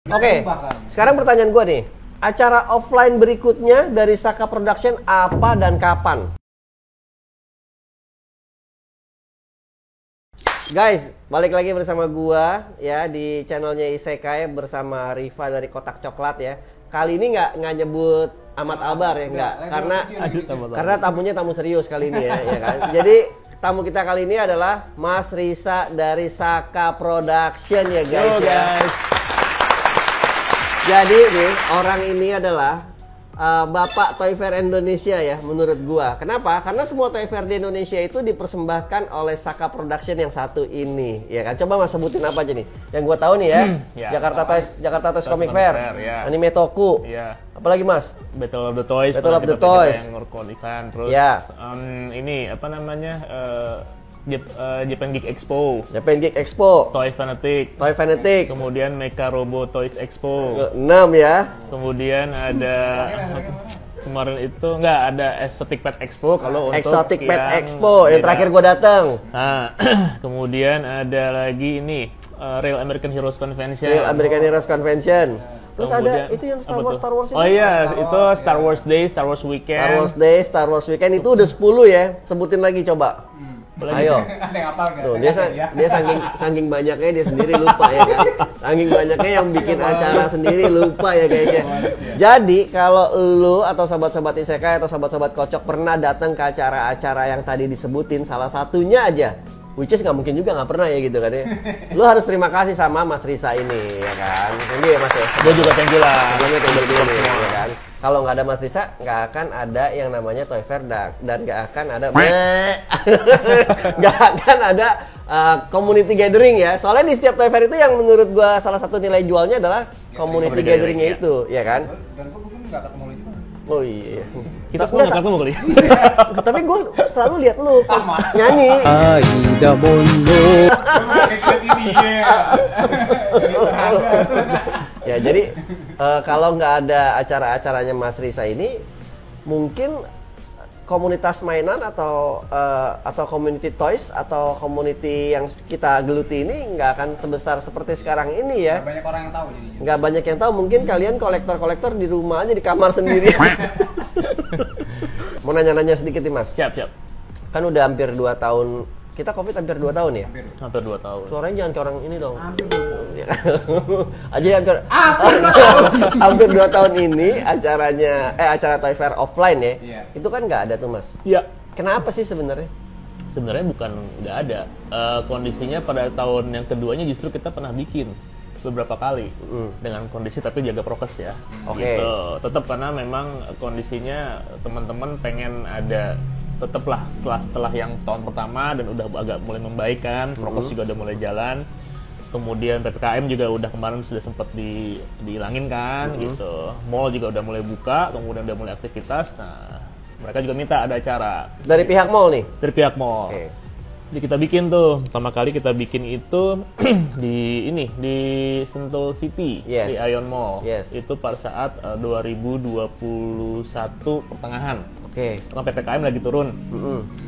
Oke, sekarang pertanyaan gue nih. Acara offline berikutnya dari Saka Production apa dan kapan? Guys, balik lagi bersama gua ya di channelnya Isekai bersama Riva dari Kotak Coklat ya. Kali ini nggak nyebut Ahmad Albar ya, nggak, karena tamunya tamu serius kali ini ya kan. Jadi tamu kita kali ini adalah Mas Risa dari Saka Production ya guys. Halo, guys. Jadi nih orang ini adalah Bapak Toy Fair Indonesia ya menurut gua. Kenapa? Karena semua Toy Fair di Indonesia itu dipersembahkan oleh Saka Production yang satu ini, ya kan? Coba Mas sebutin apa aja nih? Yang gua tahu nih ya, Jakarta Toys Comic Fair, ya. Anime Toku, ya. Apalagi Mas? Battle of the Toys, Battle of the Toys, yang ngurkon iklan, terus ya. Ini apa namanya? Japan Geek Expo, Japan Geek Expo, Toy Fanatic, kemudian Mecha Robo Toys Expo, 6 ya. Kemudian ada kemarin itu ada Exotic Pet Expo kalau untuk Exotic Pet Expo yang terakhir gua datang. Nah, kemudian ada lagi ini Real American Heroes Convention. Real American Heroes Convention. Terus kemudian, ada itu yang Star Wars itu. Oh iya, itu Star Wars Day, Star Wars Weekend. Star Wars Weekend itu udah 10 ya. Sebutin lagi coba. Ayo. Ada yang hafal nggak? Tuh, dia saking banyaknya dia sendiri lupa ya kan. Saking banyaknya yang bikin acara sendiri lupa ya guys ya. Jadi kalau lu atau sobat-sobat Isekai atau sobat-sobat Kocok pernah datang ke acara-acara yang tadi disebutin, salah satunya aja, which is nggak mungkin juga nggak pernah ya gitu kan ya. Lu harus terima kasih sama Mas Risa ini ya kan. Thank you ya Mas ya. Gue juga thank you lah. Ya kan. Kalau nggak ada Mas Risa, nggak akan ada yang namanya Toy Fair dan nggak akan ada nggak akan ada community gathering ya. Soalnya di setiap Toy Fair itu yang menurut gua salah satu nilai jualnya adalah community gatheringnya itu, ya kan? Dan gua mungkin nggak ketemu lagi. Oh iya. Kita semua nggak ketemu kali. Tapi gue selalu lihat lu nyanyi. Aida Bondo. Ya jadi kalau nggak ada acara-acaranya Mas Risa ini, mungkin komunitas mainan atau community toys atau community yang kita geluti ini nggak akan sebesar seperti sekarang ini ya. Nggak banyak orang yang tahu jadinya. Nggak banyak yang tahu, mungkin kalian kolektor-kolektor di rumah aja di kamar sendiri. Mau nanya-nanya sedikit nih Mas. Siap. Kan udah hampir 2 tahun, kita COVID hampir 2 tahun ya? Hampir 2 tahun. Suaranya jangan ke orang ini dong. Hampir. Aja hampir 2 tahun ini acara Toy Fair offline ya. Iya. Itu kan nggak ada tuh Mas. Iya. Kenapa sih sebenarnya? Sebenarnya bukan nggak ada. Kondisinya pada tahun yang keduanya justru kita pernah bikin beberapa kali dengan kondisi tapi jaga prokes ya. Oke. Gitu. Tetap karena memang kondisinya teman-teman pengen ada tetaplah setelah yang tahun pertama dan udah agak mulai membaik kan, prokes juga udah mulai jalan. Kemudian PPKM juga udah kemarin sudah sempat dihilangin kan gitu. Mall juga udah mulai buka, kemudian udah mulai aktivitas. Nah, mereka juga minta ada acara. Dari pihak mall nih? Dari pihak mall. Okay. Jadi kita bikin tuh, pertama kali kita bikin itu di Sentul City, di Ion Mall. Itu pada saat 2021 pertengahan. Oke. Karena PPKM lagi turun.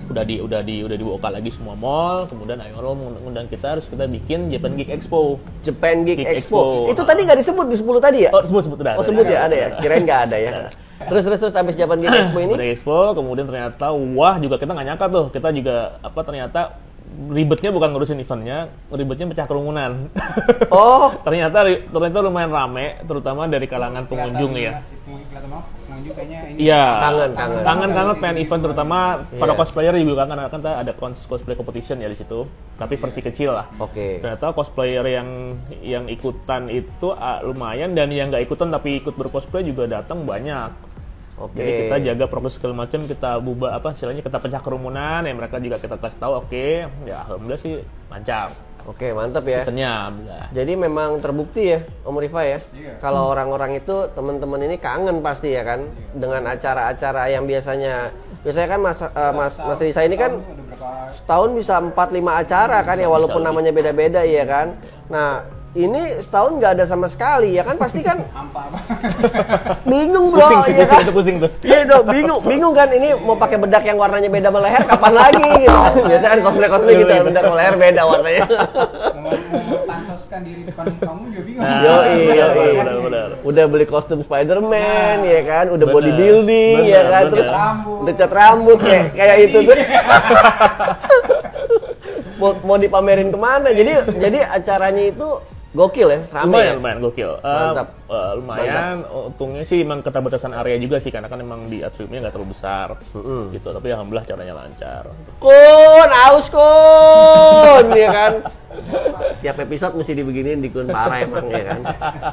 Udah dibuka lagi semua mall, kemudian Ion Mall mengundang kita, harus kita bikin Japan Geek Expo. Japan Geek Expo. Itu tadi nggak disebut di 10 tadi ya? Oh, sebut udah. Oh, sebut ya, ada ya. Kirain nggak ada ya. Terus habis Japan Geek Expo ini? Japan Expo, kemudian ternyata juga kita nggak nyangka tuh, kita juga ternyata ribetnya bukan ngurusin eventnya, ribetnya pecah kerumunan. Oh, ternyata lumayan rame, terutama dari kalangan pengunjung ya. Pengunjung kayaknya ini. Iya. Kangen pengen event, terutama para cosplayer juga kan ada cosplay competition ya di situ, tapi versi kecil lah. Oke. Ternyata cosplayer yang ikutan itu lumayan, dan yang nggak ikutan tapi ikut bercosplay juga datang banyak. Oke. Jadi kita jaga prokes segala macam, kita istilahnya kita pecah kerumunan, ya mereka juga kita kasih tahu. Ya alhamdulillah sih lancar. Oke, mantap ya. Eventnya. Jadi memang terbukti ya, Om Rifa ya. Kalau orang-orang itu teman-teman ini kangen pasti ya kan dengan acara-acara yang biasanya kan Mas Risa ini kan setahun bisa 4-5 acara kan ya, walaupun namanya beda-beda ya kan. Nah, ini setahun nggak ada sama sekali ya kan, pasti kan bingung bro. Pusing tuh. Iya dong, bingung kan, ini mau pakai bedak yang warnanya beda sama leher kapan lagi gitu. Biasanya kan cosplay gitu, bedak leher beda warnanya. Mau tansoskan diri depan kamu juga bingung. Yoi. benar. Udah beli kostum Spider-Man, ya kan? Udah Benar. bodybuilding, Benar, ya kan? benar. Terus Rambut. udah cat rambut kayak itu tuh. mau dipamerin kemana? Jadi acaranya itu gokil ya, rame ya. Lumayan gokil. Mantap. Lumayan. Untungnya sih emang keterbatasan area juga sih, karena kan emang di atriumnya nggak terlalu besar, gitu. Tapi alhamdulillah caranya lancar. Kun, aus kun, ya kan? Tiap episode mesti dibeginiin di kun parah emang ya kan.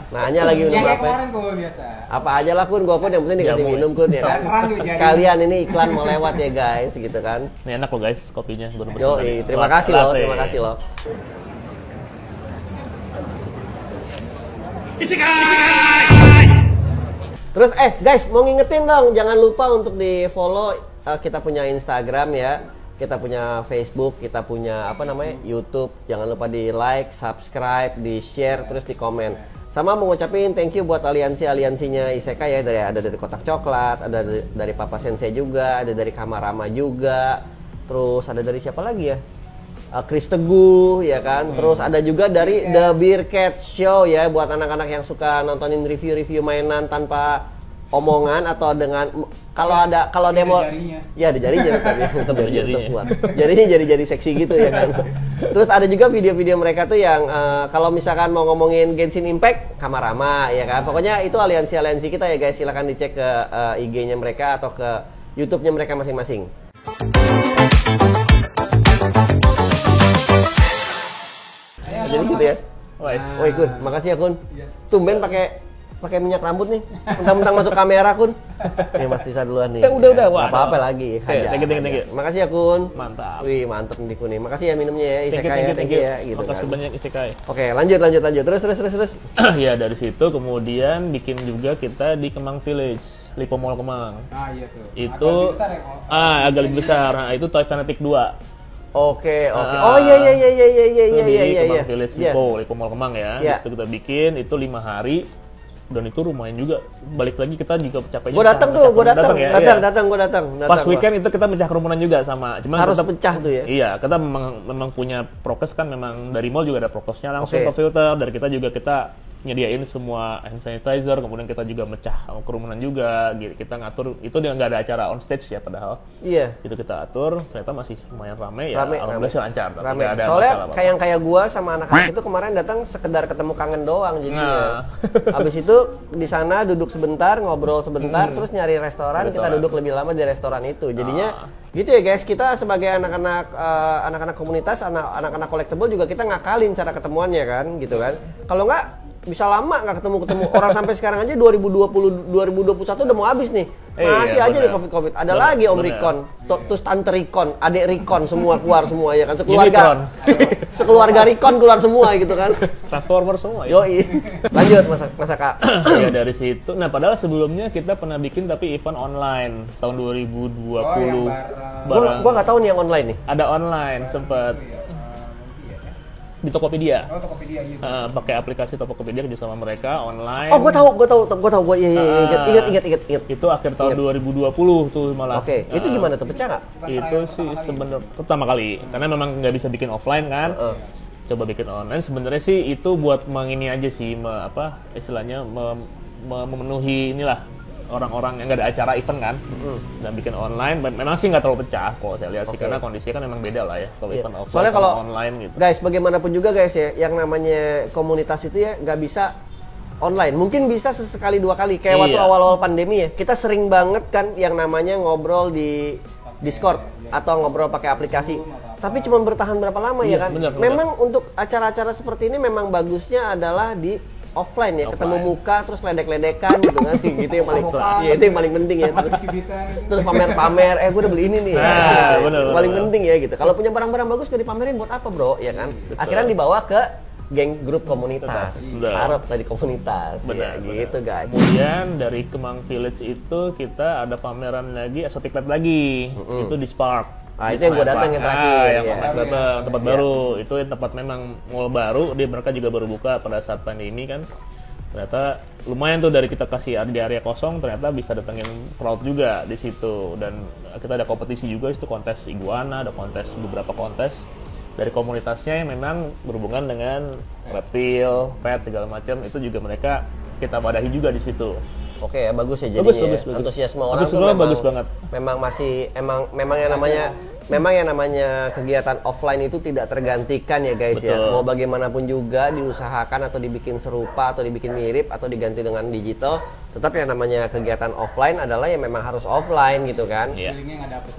Nanya lagi minum Yang kayak apa? kemarin gue biasa. Apa aja lah kun, gua kun yang penting dikasih Jamu. minum kun ya kan. Terang juga jadi. Sekalian ini iklan mau lewat ya guys, gitu kan. Ini enak loh guys kopinya. Baru pesen Yo, tadi. terima kasih loh, Latte. terima kasih loh. Terus guys, mau ngingetin dong, jangan lupa untuk di follow kita punya Instagram ya, kita punya Facebook, kita punya apa namanya YouTube. Jangan lupa di like, subscribe, di share, terus di komen. Sama mau ngucapin thank you buat aliansinya Isekai ya, ada dari Kotak Coklat, ada dari Papa Sensei juga, ada dari Kamarama juga, terus ada dari siapa lagi ya? Chris Teguh ya kan, terus ada juga dari The Beer Cat Show ya, buat anak-anak yang suka nontonin review-review mainan tanpa omongan atau dengan kalau demo jarinya. ya ada jarinya tapi tetap Jarinya. kuat. Jarinya jari seksi gitu ya kan. Terus ada juga video-video mereka tuh yang kalau misalkan mau ngomongin Genshin Impact, Kamarama ya kan. Pokoknya itu aliansi kita ya guys, silakan dicek ke IG-nya mereka atau ke YouTube-nya mereka masing-masing. Jadi gitu ya. Wes. Woi Kun, makasih ya Kun. Tumben pakai minyak rambut nih. Mentang-mentang masuk kamera Kun. Nih Mas Tisa duluan nih. Udah. Nggak apa-apa lagi. Thank you. Makasih ya Kun. Mantap. Wih, mantep nih Kun nih. Makasih ya minumnya ya, Thank Isekai you. ya, gitu Makasih kan. banyak Isekai. Oke, lanjut. Terus. Ya dari situ kemudian bikin juga kita di Kemang Village, Lipo Mall Kemang. Ah iya tuh. Itu Agak lebih besar ya, kalau- agak lebih besar. Nah, itu Toy Fanatic 2. Oke. Ah. Oh iya. Itu di Kemang Iya. Village Iya. Lipo Mall Kemang ya. Iya. Itu kita bikin itu 5 hari. Dan itu lumayan juga. Balik lagi kita juga capeknya. Gue datang tuh, gue datang. ya. Gue datang. Pas weekend itu kita pecah kerumunan juga sama. Cuman harus tetap- pecah tuh ya. Iya, kita memang punya prokes kan, memang dari mall juga ada prokesnya langsung Oke. ke filter. Dari kita juga kita nyediain semua hand sanitizer, kemudian kita juga mecah kerumunan juga. Kita ngatur, itu dia nggak ada acara on stage ya padahal. Iya. Itu kita atur, ternyata masih lumayan rame ya. Rame. Alhamdulillah sih lancar. tapi Rame. nggak ada Soalnya masalah apa-apa. kayak gua sama anak-anak itu kemarin datang sekedar ketemu kangen doang jadinya. Nah. Habis itu di sana duduk sebentar, ngobrol sebentar, terus nyari restoran, kita Restoran. duduk lebih lama di restoran itu. Jadinya gitu ya guys, kita sebagai anak-anak komunitas, anak-anak collectible juga kita ngakalin cara ketemuannya kan, gitu kan. Kalau nggak bisa lama nggak ketemu orang sampai sekarang aja 2021 udah mau habis nih. Masih Iya, aja nih benar. COVID. Ada Benar, lagi Om benar. Rikon, terus Tante Rikon, Adik Rikon semua keluar semua ya kan, sekeluarga. Unicron. Sekeluarga Rikon keluar semua gitu kan. Transformer semua ya. Yoi. Lanjut Masa Kak. Ya dari situ. Nah, padahal sebelumnya kita pernah bikin tapi event online tahun 2020. Oh, yang bareng. Gua nggak tahu nih yang online nih. Ada online sempet di Tokopedia. Oh Tokopedia gitu. Pakai aplikasi Tokopedia kerja sama mereka online. Oh, gua tahu. Gua ingat. Itu akhir tahun 2020 tuh malah. Oke, itu gimana tuh, pecah nggak? Itu sih sebenarnya pertama kali karena memang nggak bisa bikin offline kan. Coba bikin online. Sebenarnya sih itu buat mengini aja sih, istilahnya memenuhi inilah orang-orang yang nggak ada acara event kan, dan bikin online. Memang sih nggak terlalu pecah kok saya lihat sih, karena kondisinya kan memang beda lah ya kalau event offline Soalnya sama kalau online gitu. Guys, bagaimanapun juga guys ya, yang namanya komunitas itu ya nggak bisa online. Mungkin bisa sesekali dua kali. Kayak waktu Iya. awal-awal pandemi ya, kita sering banget kan yang namanya ngobrol di Discord atau ngobrol pakai aplikasi. Tapi cuma bertahan berapa lama ya kan? benar. Memang untuk acara-acara seperti ini memang bagusnya adalah di offline ya, ketemu Offline. muka terus ledek-ledekan gitu kan. Gitu yang paling Muka. iya, itu yang paling penting ya. Cibitan. Terus pamer-pamer, gue udah beli ini nih. Nah, Gitu. bener, Paling bener. penting ya gitu. Kalau punya barang-barang bagus gak dipamerin buat apa bro, ya kan? Akhirnya dibawa ke geng grup komunitas. Betul. Harap tadi komunitas. Benar, Ya, gitu guys. Kemudian dari Kemang Village itu kita ada pameran lagi, Exotic Pet lagi. Itu di Spark. Ah, itu yang gua datang yang terakhir, Yang ya. Mike datang, tempat baru. Itu tempat memang mall baru. Mereka juga baru buka pada saat pandemi kan. Ternyata lumayan tuh, dari kita kasih di area kosong, ternyata bisa datengin crowd juga di situ. Dan kita ada kompetisi juga, itu kontes iguana, ada beberapa kontes dari komunitasnya yang memang berhubungan dengan reptil, pet segala macam. Itu juga mereka kita wadahi juga di situ. Oke, bagus ya jadinya. Bagus. Antusiasme orang tuh Antusiasme bagus banget. Memang masih memang yang namanya kegiatan offline itu tidak tergantikan ya guys. Betul. Ya. Mau bagaimanapun juga diusahakan atau dibikin serupa atau dibikin mirip atau diganti dengan digital, tetap yang namanya kegiatan offline adalah yang memang harus offline gitu kan. Iya.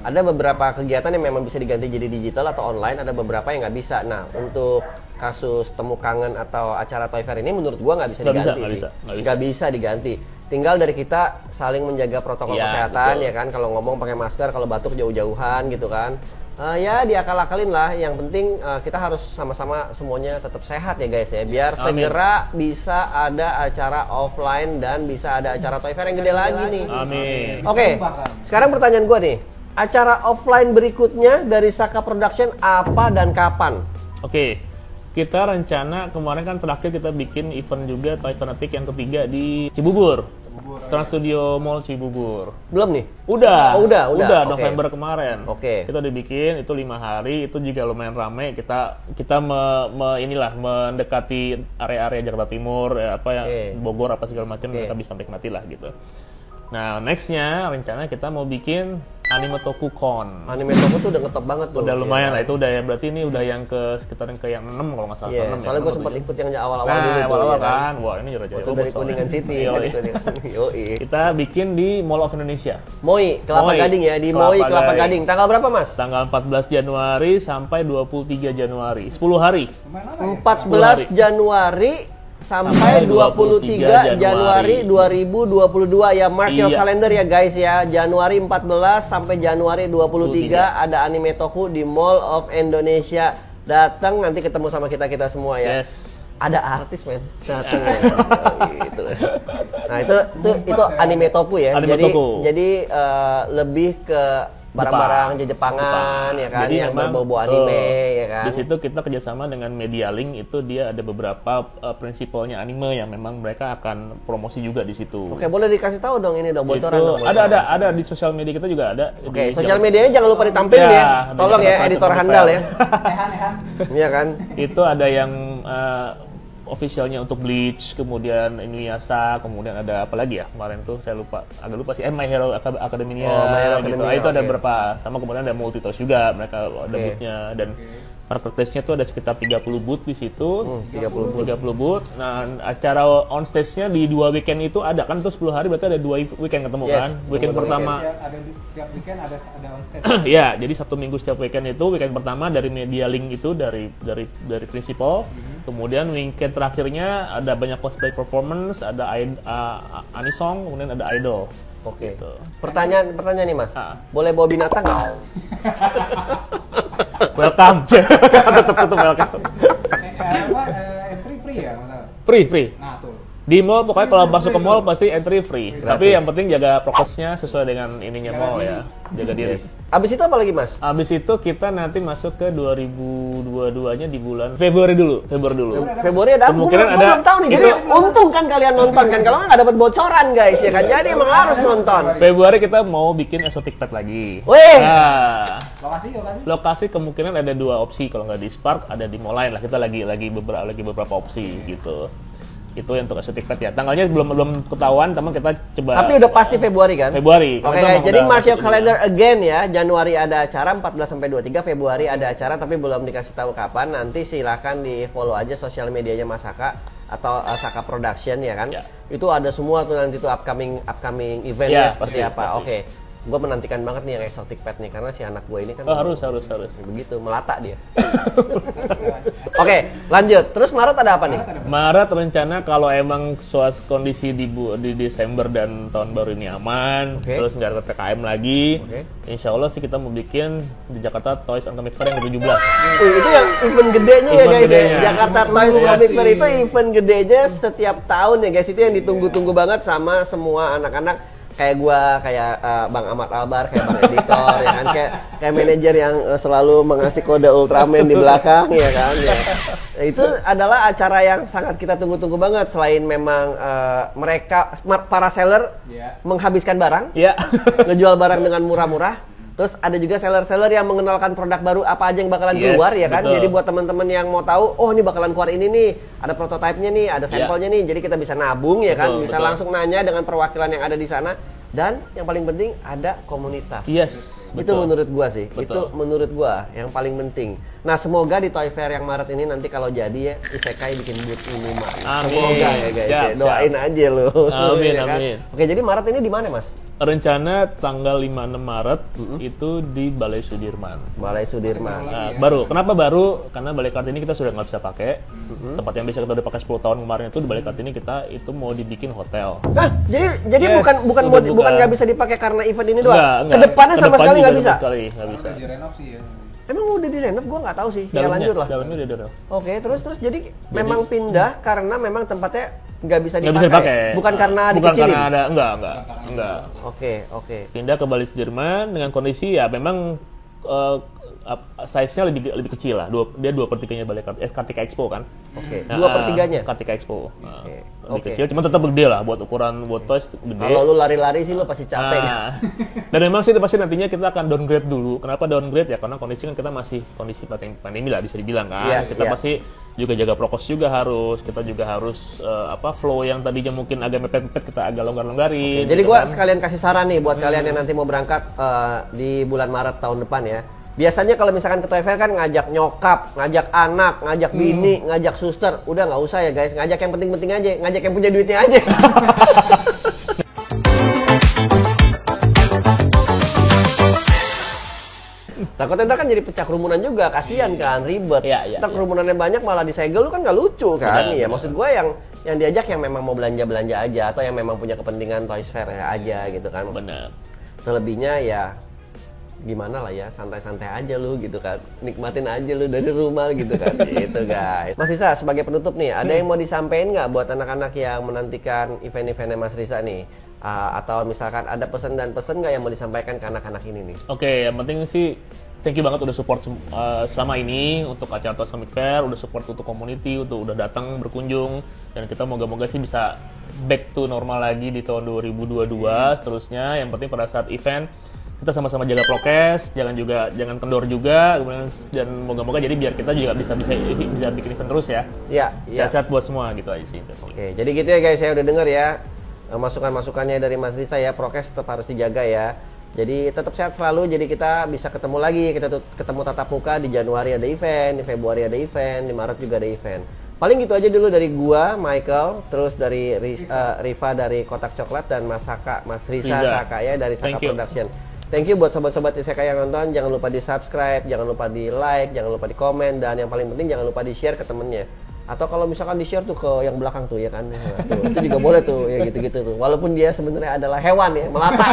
Ada beberapa kegiatan yang memang bisa diganti jadi digital atau online, ada beberapa yang nggak bisa. Nah, untuk kasus temu kangen atau acara Toy Fair ini menurut gua nggak bisa diganti sih. Nggak bisa diganti. Tinggal dari kita saling menjaga protokol kesehatan, betul. ya kan. Kalau ngomong pakai masker, kalau batuk jauh-jauhan gitu kan. Ya diakal-akalin lah. Yang penting kita harus sama-sama semuanya tetap sehat ya guys ya. Biar segera bisa ada acara offline dan bisa ada acara Toy Fair yang gede lagi nih. Amin. Oke, sekarang pertanyaan gua nih. Acara offline berikutnya dari Saka Production apa dan kapan? Oke, kita rencana kemarin kan terakhir kita bikin event juga Toy Fanatic yang ketiga di Cibubur. Trans Studio Mall Cibubur. Belum nih? Udah. Oh, udah. Udah Oke. November kemarin. Oke. Kita udah bikin itu 5 hari, itu juga lumayan ramai. Kita mendekati area-area Jakarta Timur, Bogor apa segala macam mereka bisa nikmati lah gitu. Nah, nextnya rencana kita mau bikin Anime Toku Con. Anime Toku tuh udah ngetop banget tuh. Udah lumayan lah, itu udah ya, berarti ini udah yang ke sekitar yang 6 kalau nggak salah. Iya, 6 soalnya gue sempat ikut yang awal-awal dulu tuh. awal-awal Ya kan. kan. Wah, ini jauh-jauh. Itu dari Kuningan City. Yoi. Kita bikin di Mall of Indonesia. Moi, Kelapa Moi, Gading ya, di Kelapa Moi Kelapa Gading. Gading. Tanggal berapa, Mas? Tanggal 14 Januari sampai 23 Januari. 10 hari. 14 Januari sampai 23 Januari 2022 ya, mark your Iya. calendar ya guys ya. Januari 14 sampai Januari 23 ada Anime Toku di Mall of Indonesia. Datang nanti ketemu sama kita semua ya. Yes. Ada artis men datang ya. Gitu. Nah itu Anime Toku ya. Anime Toku. Jadi lebih ke barang-barang Jepangan ya kan, Jadi yang memang, berbau anime ya kan. Di situ kita kerjasama dengan Media Link, itu dia ada beberapa prinsipalnya anime yang memang mereka akan promosi juga di situ. Oke, boleh dikasih tahu dong ini dong bocoran Itu dong. Bocoran. ada di sosial media kita juga ada. Oke, sosial medianya jangan lupa ditampilin ya. Tolong ya editor handal ya. Iya kan? Itu ada yang officialnya untuk Bleach, kemudian Inuyasha, kemudian ada apa lagi ya kemarin tuh saya agak lupa sih, My Hero Academia, My Hero gitu. Academia, Itu ada oke. beberapa, sama kemudian ada Multitoys juga, mereka ada booth-nya, dan marketplace-nya tuh ada sekitar 30 booth di situ. 30 booth. Nah, acara on stage-nya di 2 weekend itu ada kan, tuh 10 hari berarti ada 2 weekend ketemu Yes, kan. Weekend pertama Ada tiap weekend ada on stage. ya, jadi Sabtu Minggu setiap weekend itu, weekend pertama dari Media Link itu dari Principal. Kemudian weekend terakhirnya ada banyak cosplay performance, ada anisong, kemudian ada idol. Oke. Gitu. Pertanyaan nih Mas. Boleh bawa binatang nggak? Welcome. Tetap welcome. Entry free ya? Masalah. Free. Nah tuh. Di mall pokoknya kalau masuk ke mall pasti entry free. Tapi yang penting jaga prokesnya sesuai dengan ininya mall ya. Jaga diri. Abis itu apa lagi Mas? Abis itu kita nanti masuk ke 2022-nya di bulan Februari dulu. Februari ada apa? Kemungkinan Gua ada belum tahu nih. Jadi untung kan kalian nonton kan. Kalau nggak dapat bocoran guys ya kan. Jadi emang harus nonton. Februari kita mau bikin exotic pet lagi. Wih. Nah, Lokasi? kemungkinan ada 2 opsi, kalau nggak di Spark ada di mall lain lah. Kita lagi beberapa opsi gitu. Itu yang untuk exotic pet ya. Tanggalnya belum ketahuan, teman kita coba. Tapi udah pasti Februari kan? Februari. Oke Kita guys, mau jadi udah mark your masuk calendar again ya. Januari ada acara 14 sampai 23, Februari ada acara tapi belum dikasih tahu kapan. Nanti silahkan di follow aja sosial medianya Mas Saka atau Saka Production ya kan. Ya. Itu ada semua tuh nanti tuh upcoming eventnya Ya, seperti pasti, apa. pasti. Oke. Gue menantikan banget nih yang exotic pet nih karena si anak gue ini kan harus. begitu melata dia. Oke, lanjut. Terus Maret ada apa nih? Maret rencana kalau emang kondisi di Desember dan tahun baru ini aman, Oke. terus nggak ada PPKM lagi, Oke. insya Allah sih kita mau bikin di Jakarta Toys and Comic Fair yang ke-17. Itu yang event gedenya ya Event guys gedenya. ya. Jakarta Toys Comic Fair itu event gedenya setiap tahun ya guys. Itu yang ditunggu-tunggu banget sama semua anak-anak kayak gua, kayak Bang Ahmad Albar, kayak Bang Editor ya kan, kayak manajer yang selalu mengasih kode Ultraman di belakang ya kan. Ya. Nah, itu adalah acara yang sangat kita tunggu-tunggu banget, selain memang mereka para seller Iya. menghabiskan barang, Ya. ngejual barang dengan murah-murah. Terus ada juga seller-seller yang mengenalkan produk baru apa aja yang bakalan Yes, keluar ya kan. betul. Jadi buat teman-teman yang mau tahu, oh ini bakalan keluar ini nih, ada prototipenya nih, ada sampelnya nih. Jadi kita bisa nabung ya kan, Betul, bisa betul. langsung nanya dengan perwakilan yang ada di sana. Dan yang paling penting ada komunitas. Yes, Itu betul. menurut gua sih. Betul. Itu menurut gua yang paling penting. Nah, semoga di Toy Fair yang Maret ini nanti kalau jadi ya Isekai bikin booth minuman. Amin. Semoga ya guys. Siap, Ya. Doain aja lo. Amin, Ya kan? amin. Oke, jadi Maret ini di mana, Mas? Rencana tanggal 5-6 Maret itu di Balai Sudirman. Balai Sudirman. Nah, baru. Kenapa baru? Karena Balai Kartini kita sudah nggak bisa pakai. Tempat yang bisa kita udah pakai 10 tahun kemarin itu di Balai Kartini kita itu mau dibikin hotel. Hah, jadi Yes, bukan udah buka. bukan nggak bisa dipakai karena event ini doang. Enggak. Kedepannya sama sekali nggak bisa. Nggak bisa. Udah direnov sih ya. Emang udah direnov? Gua nggak tahu sih. Ya lanjut lah. Dalamnya udah direnov. Oke, terus jadi memang pindah karena memang tempatnya nggak bisa Nggak bisa dipakai. dipakai. Bukan karena Bukan dikecilin. karena ada enggak. Oke. Pindah ke Balai Sudirman dengan kondisi ya memang size-nya lebih kecil lah. Dia 2/3-nya Balai Kartika Expo kan. Oke. 2/3-nya. Kartika Expo. Nah, Oke. lebih Oke. kecil, cuma tetap gede lah buat ukuran buat toys gede. Kalau lu lari-lari sih lu pasti capek. Ah. Dan memang sih pasti nantinya kita akan downgrade dulu. Kenapa downgrade ya? Karena kondisi kan kita masih kondisi pandemi lah bisa dibilang kan. Iya, Kita iya. pasti juga jaga prokes juga harus. Kita juga harus flow yang tadinya mungkin agak mepet-mepet kita agak longgar-longgarin. Jadi gitu gua kan. sekalian kasih saran nih buat kalian yang nanti mau berangkat di bulan Maret tahun depan ya. Biasanya kalau misalkan ke Toy Fair kan ngajak nyokap, ngajak anak, ngajak bini, ngajak suster. Udah nggak usah ya guys, ngajak yang penting-penting aja, ngajak yang punya duitnya aja. Takutnya ntar kan jadi pecah kerumunan juga, kasihan kan, ribet. Iya, Ntar kerumunannya banyak malah disegel, lu kan nggak lucu kan? Benar, Iya, benar. maksud gue yang diajak yang memang mau belanja-belanja aja atau yang memang punya kepentingan Toy Fair aja gitu kan. Benar. Selebihnya ya gimana lah ya, santai-santai aja lu gitu kan, nikmatin aja lu dari rumah gitu kan. Gitu guys. Mas Risa, sebagai penutup nih, ada yang mau disampaikan nggak buat anak-anak yang menantikan event-eventnya Mas Risa nih? Atau misalkan ada pesan dan pesan nggak yang mau disampaikan ke anak-anak ini nih? Oke, yang penting sih thank you banget udah support selama ini untuk acara Toys Comic Fair, udah support untuk community, untuk udah datang berkunjung, dan kita moga-moga sih bisa back to normal lagi di tahun 2022 seterusnya. Yang penting pada saat event kita sama-sama jaga prokes, jangan kendor juga, kemudian dan moga-moga jadi biar kita juga bisa bikin event terus ya. Iya. Sehat-sehat buat semua gitu aja sih. Oke, jadi gitu ya guys, saya udah denger ya masukan-masukannya dari Mas Risa ya, prokes tetap harus dijaga ya. Jadi tetap sehat selalu, jadi kita bisa ketemu lagi, kita ketemu tatap muka di Januari ada event, di Februari ada event, di Maret juga ada event. Paling gitu aja dulu dari gua, Michael, terus dari Riva dari Kotak Coklat dan Mas Risa Saka ya dari Saka Thank you. Production. Thank you buat sobat-sobat Isekai yang nonton, jangan lupa di subscribe, jangan lupa di like, jangan lupa di komen, dan yang paling penting jangan lupa di share ke temennya. Atau kalau misalkan di share tuh ke yang belakang tuh ya kan, nah, tuh, itu juga boleh tuh ya gitu-gitu tuh. Walaupun dia sebenarnya adalah hewan ya, melata,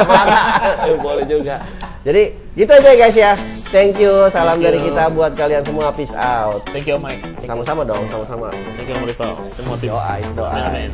boleh juga. Jadi gitu aja guys ya. Thank you, salam Thank you. dari kita buat kalian semua, peace out. Thank you Mike. Sama-sama dong, sama-sama. Thank you Om Rival. Semua tim. Doa. Amin.